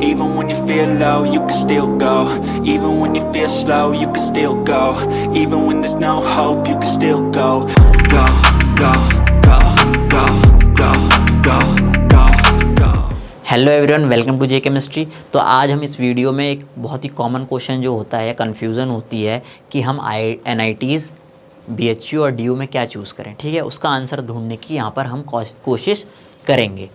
Even when you feel low, you can still go. Even when you feel slow, you can still go. Even when there's no hope, you can still go. Go, go, go, go, go, go, go, go. Hello everyone, welcome to J chemistry. तो आज हम इस video में एक बहुत ही common question जो होता है, कन्फ्यूज़न होती है कि हम NITs BHU और DU में क्या चूज़ करें। ठीक है, उसका आंसर ढूंढने की यहाँ पर हम कोशिश करेंगे।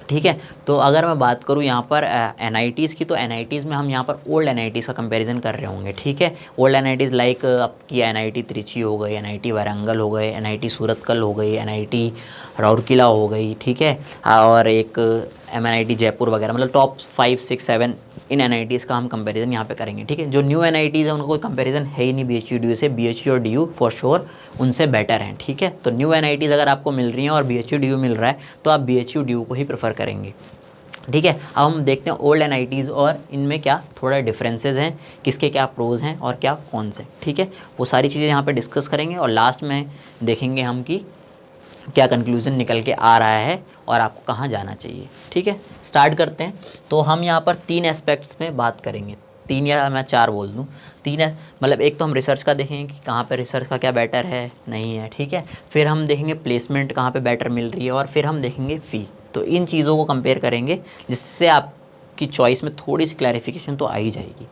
ठीक है, तो अगर मैं बात करूँ यहाँ पर NITs की, तो NITs में हम यहाँ पर ओल्ड NITs का कंपैरिजन कर रहे होंगे। ठीक है, ओल्ड NITs लाइक आपकी NIT त्रिची हो गई, NIT वारंगल हो गए, NIT सूरतकल हो गई, NIT राउरकेला हो गई। ठीक है, और एक MNIT जयपुर वगैरह, मतलब टॉप 5, 6, 7 इन NITs का हम कंपैरिजन यहाँ पे करेंगे। ठीक है, जो न्यू NITs है उनका कोई कंपैरिजन है ही नहीं BHU DU से। BHU और DU फॉर श्योर उनसे बेटर हैं। ठीक है, तो न्यू NITs अगर आपको मिल रही हैं और BHU DU मिल रहा है तो आप BHU DU को ही प्रेफर करेंगे। ठीक है, अब हम देखते हैं ओल्ड NITs और इनमें क्या थोड़ा डिफरेंसेस हैं, किसके क्या प्रोज हैं और क्या कॉन्स हैं। ठीक है, वो सारी चीज़ें यहाँ पे डिस्कस करेंगे और लास्ट में देखेंगे हम कि क्या कंक्लूज़न निकल के आ रहा है और आपको कहाँ जाना चाहिए। ठीक है, स्टार्ट करते हैं। तो हम यहाँ पर 3 एस्पेक्ट्स में बात करेंगे, 3 या मैं 4 बोल दूँ। 3 है, मतलब एक तो हम रिसर्च का देखेंगे कि कहाँ पे रिसर्च का क्या बेटर है नहीं है। ठीक है, फिर हम देखेंगे प्लेसमेंट कहाँ पे बेटर मिल रही है और फिर हम देखेंगे फ़ी। तो इन चीज़ों को कंपेयर करेंगे जिससे आपकी चॉइस में थोड़ी सी क्लैरिफिकेशन तो आ ही जाएगी।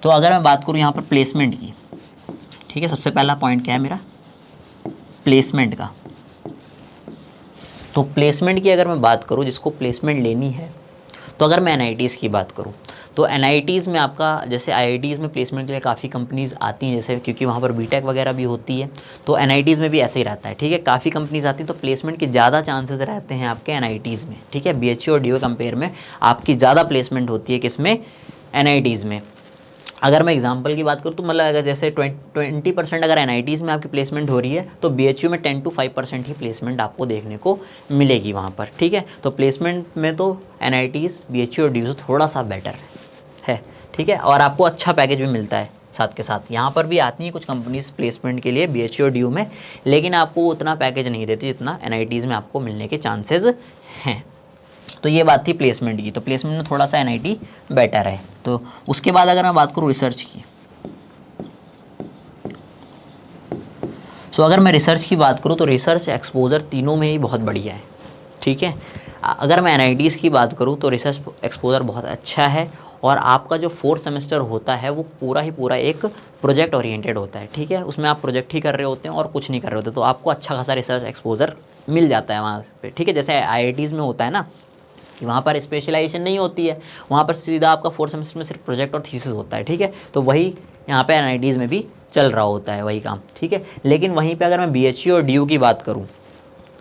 तो अगर मैं बात करूँ यहाँ पर प्लेसमेंट की, ठीक है, सबसे पहला पॉइंट क्या है मेरा, प्लेसमेंट का। तो प्लेसमेंट की अगर मैं बात करूँ, जिसको प्लेसमेंट लेनी है, तो अगर मैं NITs की बात करूँ तो NITs में आपका, जैसे IITs में प्लेसमेंट के लिए काफ़ी कंपनीज़ आती हैं, जैसे क्योंकि वहाँ पर BTech वगैरह भी होती है, तो NITs में भी ऐसे ही रहता है। ठीक है, काफ़ी कंपनीज़ आती हैं तो प्लेसमेंट के ज़्यादा चांसेस रहते हैं आपके NITs में। ठीक है, BHU और DU कंपेयर में आपकी ज़्यादा प्लेसमेंट होती है किसमें, NITs में। अगर मैं एग्जांपल की बात करूँ तो मतलब अगर जैसे 20% अगर NITs में आपकी प्लेसमेंट हो रही है तो BHU में 10 to 5% ही प्लेसमेंट आपको देखने को मिलेगी वहाँ पर। ठीक है, तो प्लेसमेंट में तो NITs BHU और DU से थोड़ा सा बेटर है। ठीक है, और आपको अच्छा पैकेज भी मिलता है साथ के साथ। यहाँ पर भी आती हैं कुछ कंपनीज प्लेसमेंट के लिए BHU और DU में, लेकिन आपको उतना पैकेज नहीं देती जितना NITs में आपको मिलने के चांसेस हैं। तो ये बात थी प्लेसमेंट की। तो प्लेसमेंट में थोड़ा सा NIT बेटर है। तो उसके बाद अगर मैं बात करूँ रिसर्च की, तो अगर मैं रिसर्च की बात करूँ तो रिसर्च एक्सपोजर तीनों में ही बहुत बढ़िया है। ठीक है, अगर मैं NITs की बात करूँ तो रिसर्च एक्सपोजर बहुत अच्छा है और आपका जो 4th सेमेस्टर होता है वो पूरा ही पूरा एक प्रोजेक्ट ओरिएंटेड होता है। ठीक है, उसमें आप प्रोजेक्ट ही कर रहे होते हैं और कुछ नहीं कर रहे होते, तो आपको अच्छा खासा रिसर्च एक्सपोजर मिल जाता है वहाँ पे। ठीक है, जैसे IITs में होता है ना कि वहाँ पर स्पेशलाइजेशन नहीं होती है, वहाँ पर सीधा आपका 4th सेमेस्टर में सिर्फ प्रोजेक्ट और थीसिस होता है। ठीक है, तो वही यहाँ पे NITs में भी चल रहा होता है वही काम। ठीक है, लेकिन वहीं पे अगर मैं BHU और DU की बात करूँ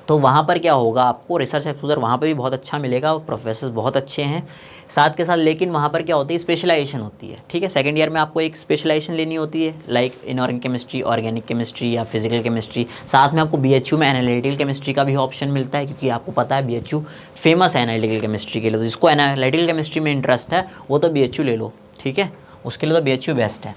तो वहाँ पर क्या होगा, आपको रिसर्च एक्सपोजर वहाँ पे भी बहुत अच्छा मिलेगा, प्रोफेसर बहुत अच्छे हैं साथ के साथ। लेकिन वहाँ पर क्या होती है, स्पेशलाइजेशन होती है। ठीक है, सेकंड ईयर में आपको एक स्पेशलाइजेशन लेनी होती है, like inorganic chemistry, organic chemistry या फिजिकल केमिस्ट्री। साथ में आपको BHU में एनालिटिकल केमिस्ट्री का भी ऑप्शन मिलता है, क्योंकि आपको पता है BHU फेमस है एनालिटिकल केमिस्ट्री के लिए। तो जिसको एनालिटिकल केमिस्ट्री में इंटरेस्ट है वो तो BHU ले लो। ठीक है, उसके लिए तो BHU बेस्ट है।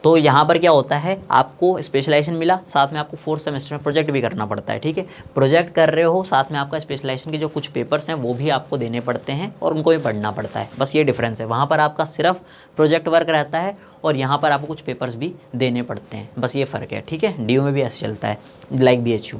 तो यहाँ पर क्या होता है, आपको स्पेशलाइजेशन मिला, साथ में आपको 4th सेमेस्टर में प्रोजेक्ट भी करना पड़ता है। ठीक है, प्रोजेक्ट कर रहे हो, साथ में आपका स्पेशलाइजेशन के जो कुछ पेपर्स हैं वो भी आपको देने पड़ते हैं और उनको भी पढ़ना पड़ता है। बस ये डिफरेंस है, वहाँ पर आपका सिर्फ प्रोजेक्ट वर्क रहता है और यहाँ पर आपको कुछ पेपर्स भी देने पड़ते हैं, बस ये फ़र्क है। ठीक है, DU में भी ऐसे चलता है लाइक BHU,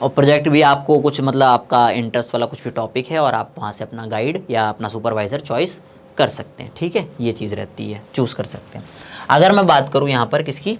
और प्रोजेक्ट भी आपको कुछ मतलब आपका इंटरेस्ट वाला कुछ भी टॉपिक है और आप वहाँ से अपना गाइड या अपना सुपरवाइज़र चॉइस कर सकते हैं। ठीक है, ये चीज़ रहती है, चूज़ कर सकते हैं। अगर मैं बात करूँ यहाँ पर किसकी,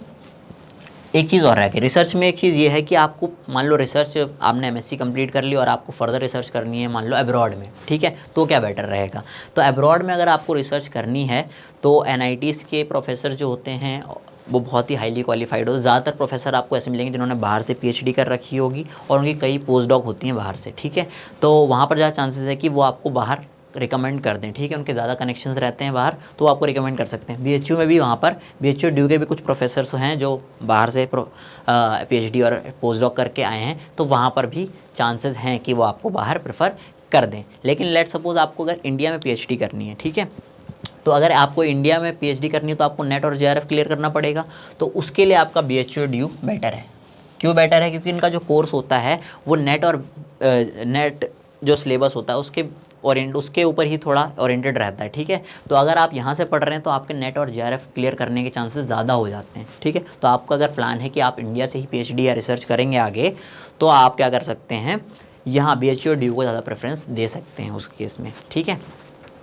एक चीज़ और है कि रिसर्च में एक चीज़ ये है कि आपको मान लो रिसर्च आपने MSc कंप्लीट कर ली और आपको फर्दर रिसर्च करनी है मान लो अब्रॉड में। ठीक है, तो क्या बेटर रहेगा, तो अब्रॉड में अगर आपको रिसर्च करनी है तो NITs के प्रोफेसर जो होते हैं वो बहुत ही हाईली क्वालिफाइड हो। ज़्यादातर प्रोफेसर आपको ऐसे मिलेंगे जिन्होंने बाहर से PhD कर रखी होगी और उनकी कई पोस्ट डॉक होती हैं बाहर से। ठीक है, तो वहाँ पर ज़्यादा चांसेस है कि वो आपको बाहर रिकमेंड कर दें। ठीक है, उनके ज़्यादा कनेक्शंस रहते हैं बाहर, तो आपको रिकमेंड कर सकते हैं। BHU में भी वहाँ पर BHU DU के भी कुछ प्रोफेसर्स हैं जो बाहर से PhD और पोस्ट डॉक करके आए हैं, तो वहाँ पर भी चांसेस हैं कि वो आपको बाहर प्रेफर कर दें। लेकिन लेट सपोज़ आपको अगर इंडिया में PhD करनी है, ठीक है, तो अगर आपको इंडिया में PhD करनी है तो आपको नेट और JRF क्लियर करना पड़ेगा, तो उसके लिए आपका BHU DU बेटर है। क्यों बेटर है, क्योंकि इनका जो कोर्स होता है वो नेट और नेट जो सिलेबस होता है उसके ओरिएंट उसके ऊपर ही थोड़ा ओरिएंटेड रहता है, ठीक है। तो अगर आप यहाँ से पढ़ रहे हैं तो आपके नेट और जेआरएफ क्लियर करने के चांसेस ज़्यादा हो जाते हैं, ठीक है। तो आपका अगर प्लान है कि आप इंडिया से ही पीएचडी या रिसर्च करेंगे आगे, तो आप क्या कर सकते हैं, यहाँ बीएचयू और डीयू को ज़्यादा प्रेफरेंस दे सकते हैं उस केस में, ठीक है।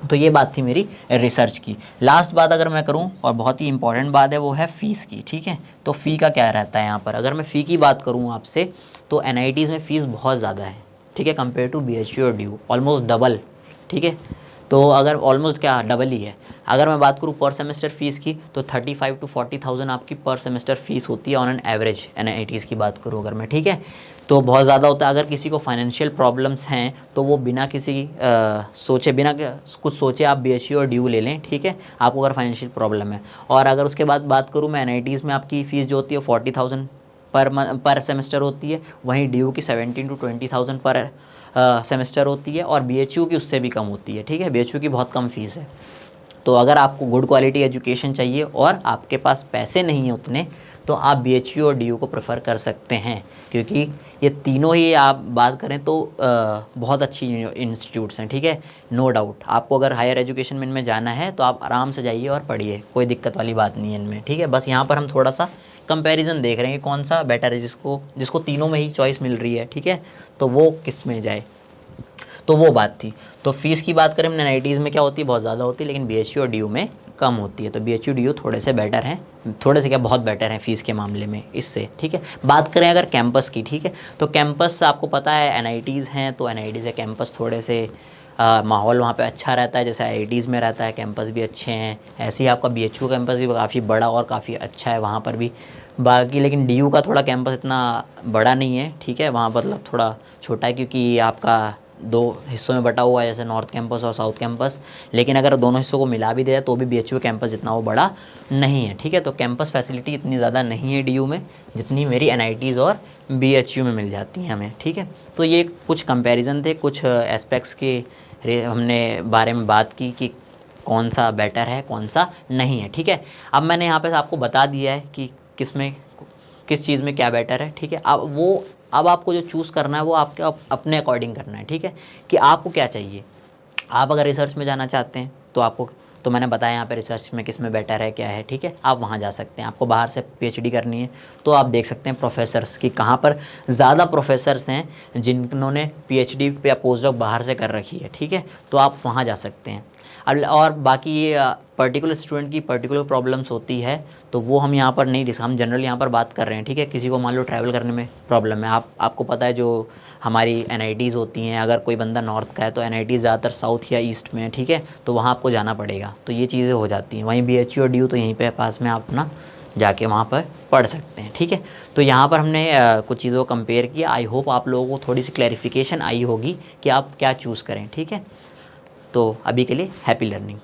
तो ये बात थी मेरी रिसर्च की। लास्ट बात अगर मैं करूं, और बहुत ही इंपॉर्टेंट बात है, वो है फ़ीस की, ठीक है। तो फ़ी का क्या रहता है यहाँ पर, अगर मैं फ़ी की बात करूं आपसे, तो एनआईटीज़ में फ़ीस बहुत ज़्यादा है, ठीक है, कंपेयर टू बीएचयू और डीयू, ऑलमोस्ट डबल, ठीक है। तो अगर ऑलमोस्ट क्या डबल ही है। अगर मैं बात करूँ पर सेमेस्टर फ़ीस की, तो 35 to 40,000 आपकी पर सेमेस्टर फ़ीस होती है ऑन एन एवरेज, एनआईटीज़ की बात करूँ अगर मैं, ठीक है। तो बहुत ज़्यादा होता है। अगर किसी को फाइनेंशियल प्रॉब्लम्स हैं तो वो बिना किसी सोचे, बिना कुछ सोचे आप बीएचयू और डीयू ले लें, ठीक है, आपको अगर फाइनेंशियल प्रॉब्लम है। और अगर उसके बाद बात करूँ मैं, एनआईटीज़ में आपकी फ़ीस जो होती है 40,000 पर सेमेस्टर होती है, वहीं डीयू की 17 to 20,000 पर सेमेस्टर होती है, और बीएचयू की उससे भी कम होती है, ठीक है। बीएचयू की बहुत कम फ़ीस है। तो अगर आपको गुड क्वालिटी एजुकेशन चाहिए और आपके पास पैसे नहीं हैं उतने, तो आप बीएचयू और डीयू को प्रेफर कर सकते हैं, क्योंकि ये तीनों ही आप बात करें तो बहुत अच्छी इंस्टीट्यूट्स हैं, ठीक है, नो डाउट। आपको अगर हायर एजुकेशन में इनमें जाना है तो आप आराम से जाइए और पढ़िए, कोई दिक्कत वाली बात नहीं है इनमें, ठीक है। बस यहाँ पर हम थोड़ा सा कंपैरिजन देख रहे हैं कौन सा बेटर है, जिसको तीनों में ही चॉइस मिल रही है, ठीक है, तो वो किस में जाए। तो वो बात थी। तो फ़ीस की बात करें हमने, एनआईटीज़ में क्या होती है, बहुत ज़्यादा होती है, लेकिन बीएचयू और डीयू में कम होती है। तो बीएचयू डीयू थोड़े से बेटर हैं, थोड़े से क्या बहुत बेटर हैं फ़ीस के मामले में इससे, ठीक है। बात करें अगर कैंपस की, ठीक है, तो कैंपस आपको पता है एनआईटीज़ हैं, तो एनआईटीज़ के कैंपस थोड़े से माहौल वहाँ पे अच्छा रहता है, जैसे आईआईटीज़ में रहता है, कैंपस भी अच्छे हैं। ऐसे ही आपका बीएचयू कैंपस भी काफ़ी बड़ा और काफ़ी अच्छा है वहाँ पर भी। बाकी लेकिन डीयू का थोड़ा कैंपस इतना बड़ा नहीं है, ठीक है, वहाँ मतलब थोड़ा छोटा है, क्योंकि आपका 2 हिस्सों में बटा हुआ है, जैसे नॉर्थ कैंपस और साउथ कैंपस। लेकिन अगर दोनों हिस्सों को मिला भी दिया तो भी बीएचयू कैंपस जितना वो बड़ा नहीं है, ठीक है। तो कैंपस फैसिलिटी इतनी ज़्यादा नहीं है डीयू में, जितनी मेरी एनआईटीज़ और बीएचयू में मिल जाती हैं हमें, ठीक है। तो ये कुछ कंपैरिजन थे, कुछ एस्पेक्ट्स के हमने बारे में बात की कि कौन सा बेटर है कौन सा नहीं है, ठीक है। अब मैंने यहाँ पे आपको बता दिया है कि किस चीज़ में क्या बेटर है, ठीक है। अब आपको जो चूज़ करना है वो आपके अपने अकॉर्डिंग करना है, ठीक है, कि आपको क्या चाहिए। आप अगर रिसर्च में जाना चाहते हैं तो मैंने बताया यहाँ पे रिसर्च में किस में बेटर है क्या है, ठीक है, आप वहाँ जा सकते हैं। आपको बाहर से पीएचडी करनी है तो आप देख सकते हैं प्रोफेसर्स कि कहाँ पर ज़्यादा प्रोफेसर्स हैं जिन्होंने पीएचडी या पोस्ट डॉक बाहर से कर रखी है, ठीक है, तो आप वहाँ जा सकते हैं। और बाकी ये पर्टिकुलर स्टूडेंट की पर्टिकुलर प्रॉब्लम्स होती है, तो वो हम यहाँ पर नहीं हम जनरल यहाँ पर बात कर रहे हैं, ठीक है। किसी को मान लो ट्रैवल करने में प्रॉब्लम है, आपको पता है जो हमारी एनआईटीज़ होती हैं, अगर कोई बंदा नॉर्थ का है तो एनआईटीज़ ज़्यादातर साउथ या ईस्ट में है, ठीक है, तो वहाँ आपको जाना पड़ेगा, तो ये चीज़ें हो जाती हैं। वहीं बीएचयू और डीयू तो यहीं पर पास में आप अपना जाके वहाँ पर पढ़ सकते हैं, ठीक है। तो यहाँ पर हमने कुछ चीज़ों को कंपेयर किया। आई होप आप लोगों को थोड़ी सी क्लैरिफिकेशन आई होगी कि आप क्या चूज़ करें, ठीक है। तो अभी के लिए हैप्पी लर्निंग।